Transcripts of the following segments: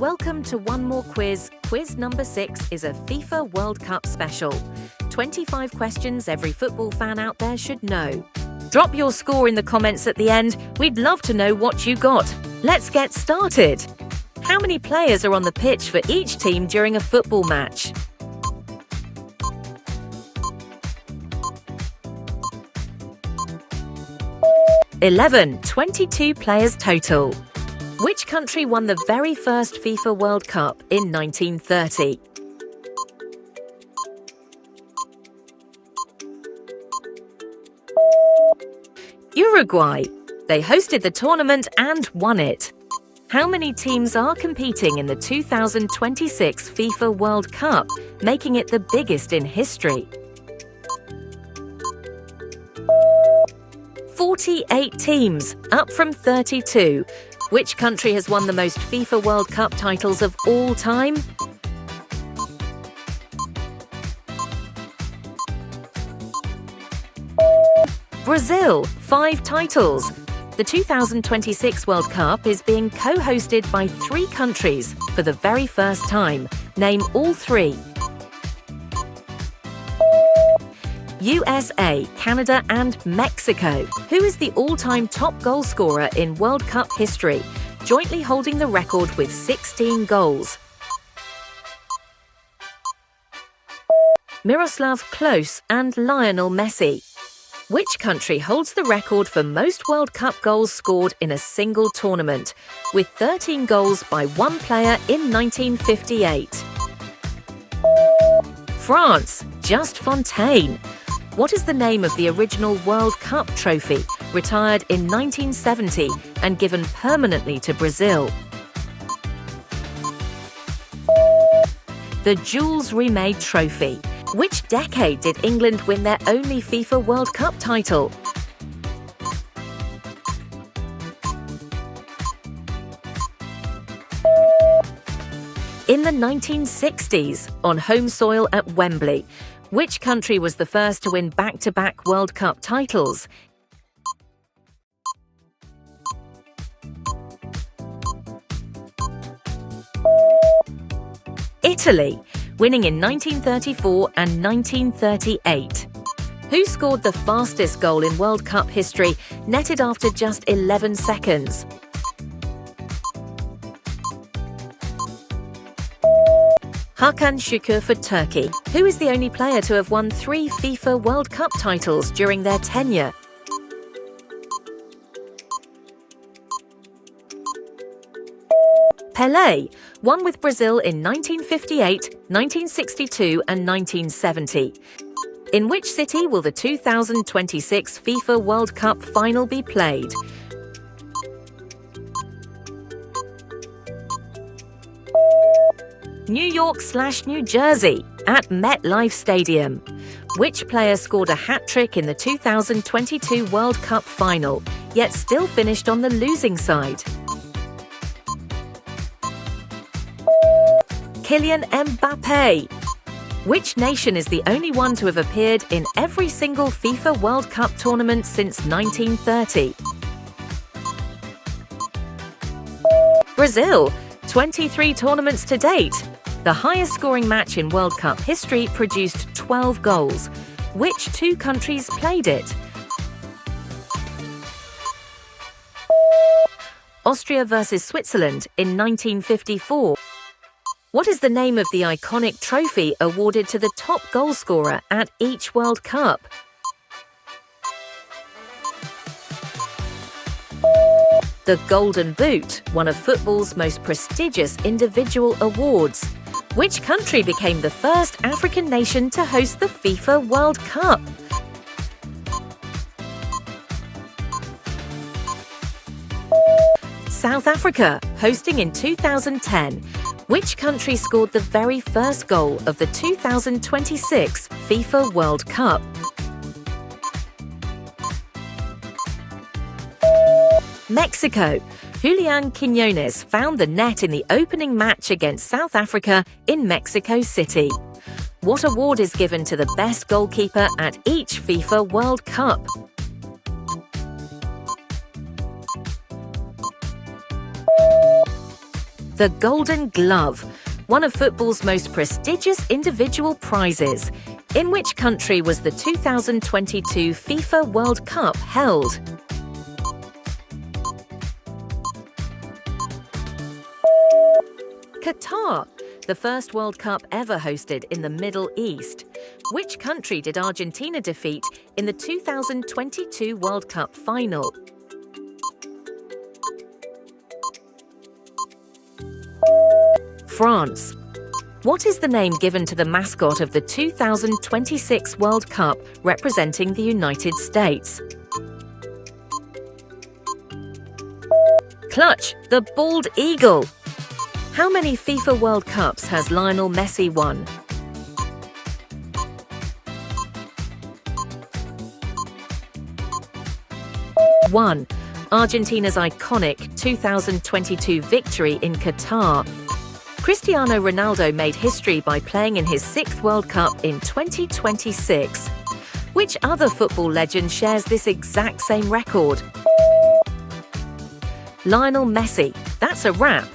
Welcome to one more quiz. Quiz number 6 is a FIFA World Cup special. 25 questions every football fan out there should know. Drop your score in the comments at the end. We'd love to know what you got. Let's get started. How many players are on the pitch for each team during a football match? (11) 22 players total. Which country won the very first FIFA World Cup in 1930? Uruguay. They hosted the tournament and won it. How many teams are competing in the 2026 FIFA World Cup, making it the biggest in history? 48 teams, up from 32. Which country has won the most FIFA World Cup titles of all time? Brazil, 5 titles. The 2026 World Cup is being co-hosted by 3 countries for the very first time. Name all 3. USA, Canada and Mexico. Who is the all-time top goal scorer in World Cup history, jointly holding the record with 16 goals? Miroslav Klose and Lionel Messi. Which country holds the record for most World Cup goals scored in a single tournament, with 13 goals by one player in 1958? France, Just Fontaine. What is the name of the original World Cup trophy, retired in 1970 and given permanently to Brazil? The Jules Rimet Trophy. Which decade did England win their only FIFA World Cup title? In the 1960s, on home soil at Wembley. Which country was the first to win back-to-back World Cup titles? Italy, winning in 1934 and 1938. Who scored the fastest goal in World Cup history, netted after just 11 seconds? Hakan Şükür for Turkey. Who is the only player to have won 3 FIFA World Cup titles during their tenure? Pelé, won with Brazil in 1958, 1962 and 1970. In which city will the 2026 FIFA World Cup final be played? New York/New Jersey, at MetLife Stadium. Which player scored a hat-trick in the 2022 World Cup final, yet still finished on the losing side? Kylian Mbappé. Which nation is the only one to have appeared in every single FIFA World Cup tournament since 1930? Brazil. 23 tournaments to date. The highest scoring match in World Cup history produced 12 goals. Which 2 countries played it? Austria versus Switzerland in 1954. What is the name of the iconic trophy awarded to the top goal scorer at each World Cup? The Golden Boot, one of football's most prestigious individual awards. Which country became the first African nation to host the FIFA World Cup? South Africa, hosting in 2010. Which country scored the very first goal of the 2026 FIFA World Cup? Mexico. Julian Quiñones found the net in the opening match against South Africa in Mexico City. What award is given to the best goalkeeper at each FIFA World Cup? The Golden Glove, one of football's most prestigious individual prizes. In which country was the 2022 FIFA World Cup held? Qatar, the first World Cup ever hosted in the Middle East. Which country did Argentina defeat in the 2022 World Cup final? France. What is the name given to the mascot of the 2026 World Cup representing the United States? Clutch, the bald eagle. How many FIFA World Cups has Lionel Messi won? 1. Argentina's iconic 2022 victory in Qatar. Cristiano Ronaldo made history by playing in his 6th World Cup in 2026. Which other football legend shares this exact same record? Lionel Messi. That's a wrap.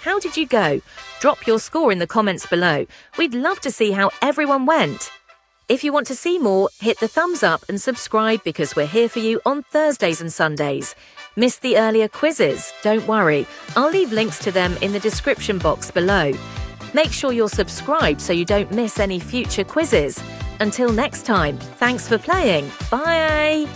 How did you go? Drop your score in the comments below. We'd love to see how everyone went. If you want to see more, hit the thumbs up and subscribe because we're here for you on Thursdays and Sundays. Missed the earlier quizzes? Don't worry, I'll leave links to them in the description box below. Make sure you're subscribed so you don't miss any future quizzes. Until next time, thanks for playing. Bye!